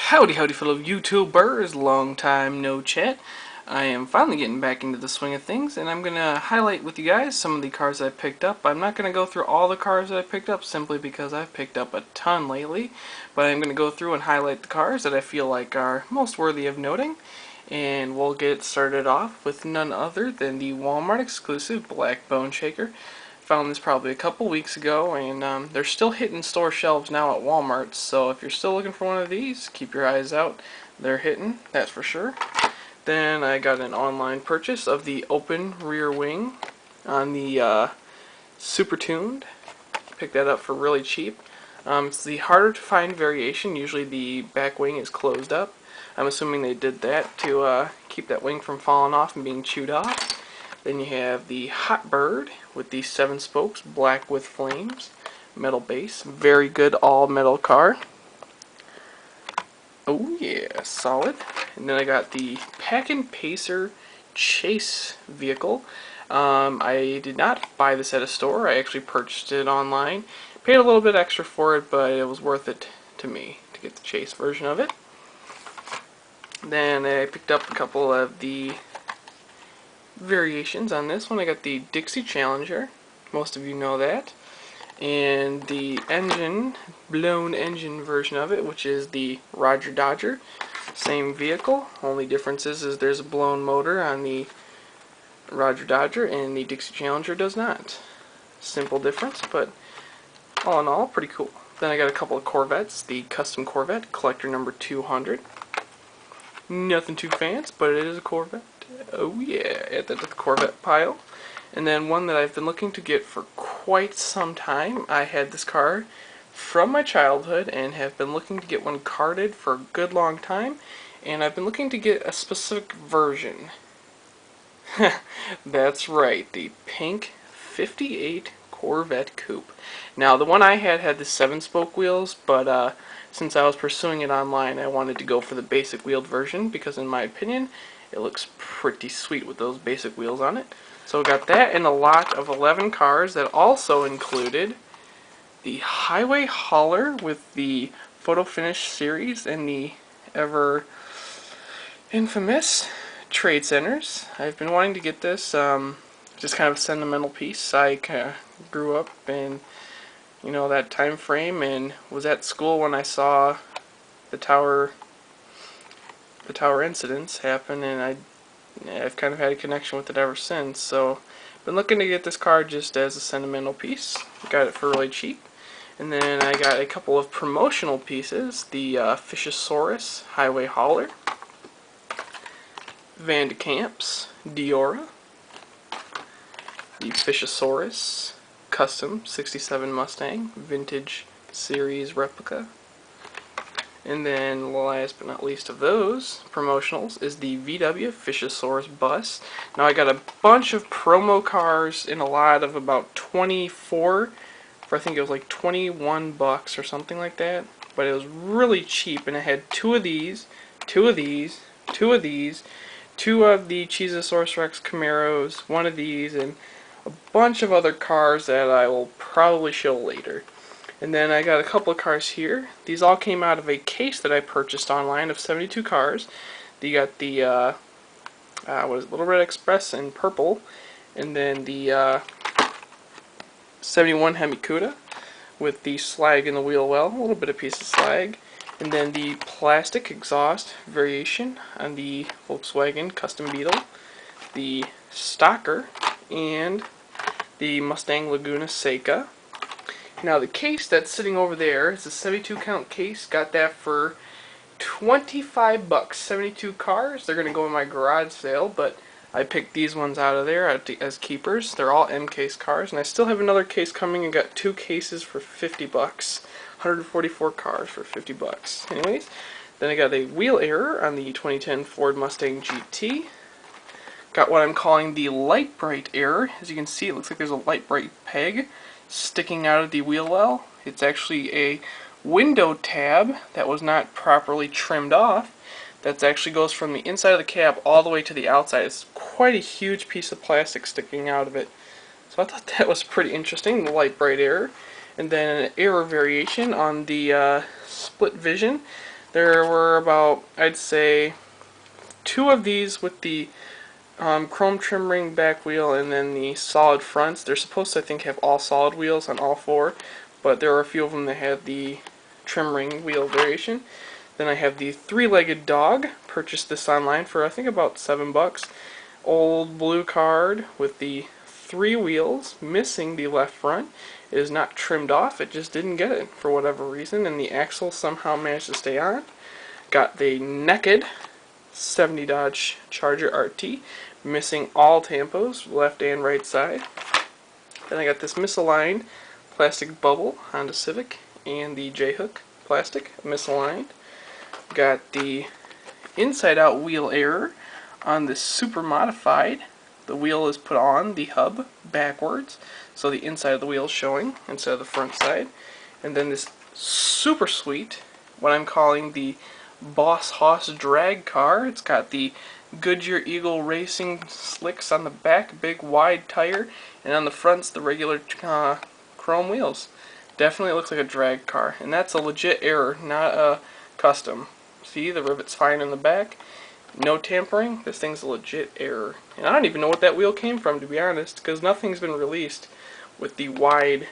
Howdy fellow YouTubers, long time no chat. I am finally getting back into the swing of things, and I'm going to highlight with you guys some of the cars I picked up. I'm not going to go through all the cars that I picked up simply because I've picked up a ton lately, but I'm going to go through and highlight the cars that I feel like are most worthy of noting. And we'll get started off with none other than the Walmart exclusive Black Bone Shaker. Found this probably a couple weeks ago, and they're still hitting store shelves now at Walmart, so if you're still looking for one of these, keep your eyes out. They're hitting, that's for sure. Then I got an online purchase of the open rear wing on the Super Tuned. Picked that up for really cheap. It's the harder to find variation. Usually the back wing is closed up. I'm assuming they did that to keep that wing from falling off and being chewed off. Then you have the Hot Bird with the 7 spokes, black with flames, metal base. Very good all metal car. Oh yeah, solid. And then I got the Packin' Pacer Chase vehicle. I did not buy this at a store. I actually purchased it online. Paid a little bit extra for it, but it was worth it to me to get the Chase version of it. Then I picked up a couple of the variations on this one. I got the Dixie Challenger, most of you know that, and the blown engine version of it, which is the Roger Dodger. Same vehicle, only difference is there's a blown motor on the Roger Dodger and the Dixie Challenger does not. Simple difference, but all in all, pretty cool. Then I got a couple of Corvettes, the Custom Corvette, collector number 200. Nothing too fancy, but it is a Corvette. Oh yeah, add that to the Corvette pile. And then one that I've been looking to get for quite some time. I had this car from my childhood and have been looking to get one carded for a good long time. And I've been looking to get a specific version. That's right, the pink 58 Corvette Coupe. Now the one I had the 7-spoke wheels, but since I was pursuing it online, I wanted to go for the basic wheeled version because in my opinion, it looks pretty sweet with those basic wheels on it. So I got that and a lot of 11 cars that also included the Highway Hauler with the Photo Finish series and the ever infamous Trade Centers. I've been wanting to get this, just kind of a sentimental piece. I grew up in, that time frame and was at school when I saw the tower incidents happen, and I've kind of had a connection with it ever since. So been looking to get this car just as a sentimental piece. Got it for really cheap. And then I got a couple of promotional pieces, the Fishosaurus Highway Hauler, Van de Kamp's Diora, the Fishosaurus Custom 67 Mustang Vintage Series Replica. And then last but not least of those promotionals is the VW Fishosaurus Bus. Now I got a bunch of promo cars in a lot of about 24 for I think it was like 21 bucks or something like that. But it was really cheap, and it had two of these, two of these, two of these, two of the Cheezosaurus Rex Camaros, one of these, and a bunch of other cars that I will probably show later. And then I got a couple of cars here. These all came out of a case that I purchased online of 72 cars. You got the Little Red Express in purple, and then the 71 Hemi-Cuda with the slag in the wheel well, a little bit of piece of slag, and then the plastic exhaust variation on the Volkswagen Custom Beetle, the Stalker, and the Mustang Laguna Seca. Now the case that's sitting over there is a 72 count case. Got that for 25 bucks. 72 cars. They're going to go in my garage sale, but I picked these ones out of there as keepers. They're all M case cars, and I still have another case coming. I got 2 cases for 50 bucks. 144 cars for 50 bucks. Anyways, then I got a wheel error on the 2010 Ford Mustang GT. Got what I'm calling the light bright error. As you can see, it looks like there's a light bright peg sticking out of the wheel well. It's actually a window tab that was not properly trimmed off. That actually goes from the inside of the cab all the way to the outside. It's quite a huge piece of plastic sticking out of it. So I thought that was pretty interesting, the light bright error. And then an error variation on the split vision There were about, I'd say, 2 of these with the chrome trim ring back wheel and then the solid fronts. They're supposed to, I think, have all solid wheels on all 4, but there are a few of them that had the trim ring wheel variation. Then I have the 3-legged dog. Purchased this online for, I think, about $7. Old blue card with the 3 wheels, missing the left front. It is not trimmed off, it just didn't get it for whatever reason, and the axle somehow managed to stay on. Got the naked 70 Dodge Charger RT, missing all tampos, left and right side. Then I got this misaligned plastic bubble Honda Civic and the J-hook plastic, misaligned. Got the inside out wheel error on this super modified. The wheel is put on the hub backwards, so the inside of the wheel is showing instead of the front side. And then this super sweet, what I'm calling the Boss Hoss drag car. It's got the Goodyear Eagle Racing slicks on the back, big wide tire, and on the fronts the regular chrome wheels. Definitely looks like a drag car, and that's a legit error, not a custom. See, the rivet's fine in the back. No tampering. This thing's a legit error. And I don't even know what that wheel came from, to be honest, because nothing's been released with the wide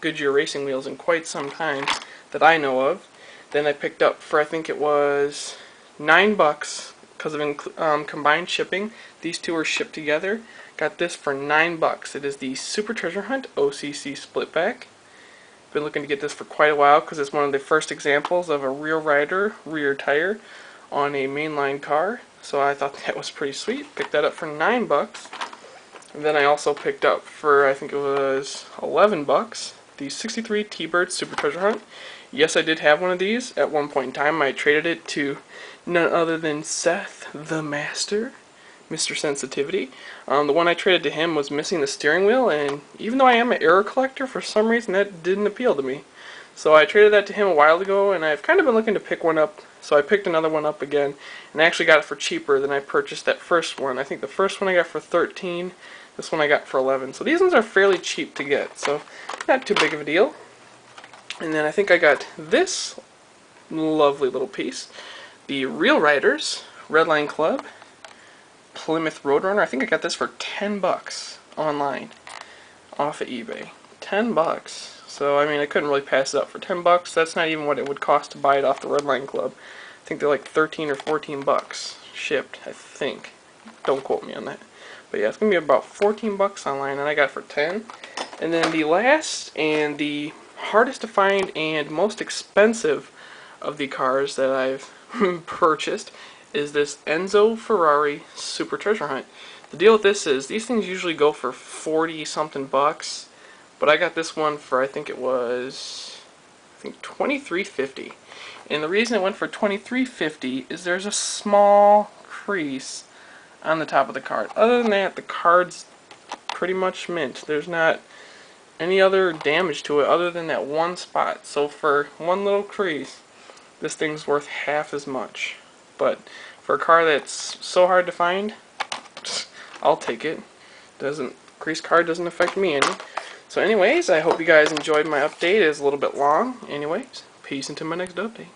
Goodyear racing wheels in quite some time that I know of. Then I picked up for, I think it was $9 because of combined shipping. These 2 are shipped together. Got this for $9. It is the Super Treasure Hunt OCC Splitback. Been looking to get this for quite a while because it's one of the first examples of a rear rider rear tire on a mainline car, so I thought that was pretty sweet. Picked that up for $9. And then I also picked up for, I think it was $11, the 63 T-Bird Super Treasure Hunt. Yes, I did have one of these at one point in time. I traded it to none other than Seth the Master, Mr. Sensitivity. The one I traded to him was missing the steering wheel, and even though I am an error collector, for some reason that didn't appeal to me. So I traded that to him a while ago, and I've kind of been looking to pick one up. So I picked another one up again, and I actually got it for cheaper than I purchased that first one. I think the first one I got for $13, this one I got for $11. So these ones are fairly cheap to get, so not too big of a deal. And then I think I got this lovely little piece, the Real Riders Redline Club Plymouth Roadrunner. I think I got this for $10 online off of eBay. $10. So, I mean, I couldn't really pass it up for $10. That's not even what it would cost to buy it off the Redline Club. I think they're like 13 or 14 bucks shipped, I think. Don't quote me on that. But yeah, it's going to be about 14 bucks online, and I got it for 10. And then the last and the hardest to find and most expensive of the cars that I've purchased is this Enzo Ferrari Super Treasure Hunt. The deal with this is these things usually go for 40 something bucks. But I got this one for, I think it was, $23.50. And the reason it went for $23.50 is there's a small crease on the top of the card. Other than that, the card's pretty much mint. There's not any other damage to it other than that one spot. So for one little crease, this thing's worth half as much. But for a car that's so hard to find, I'll take it. Crease card doesn't affect me any. So anyways, I hope you guys enjoyed my update. It's a little bit long. Anyways, peace until my next update.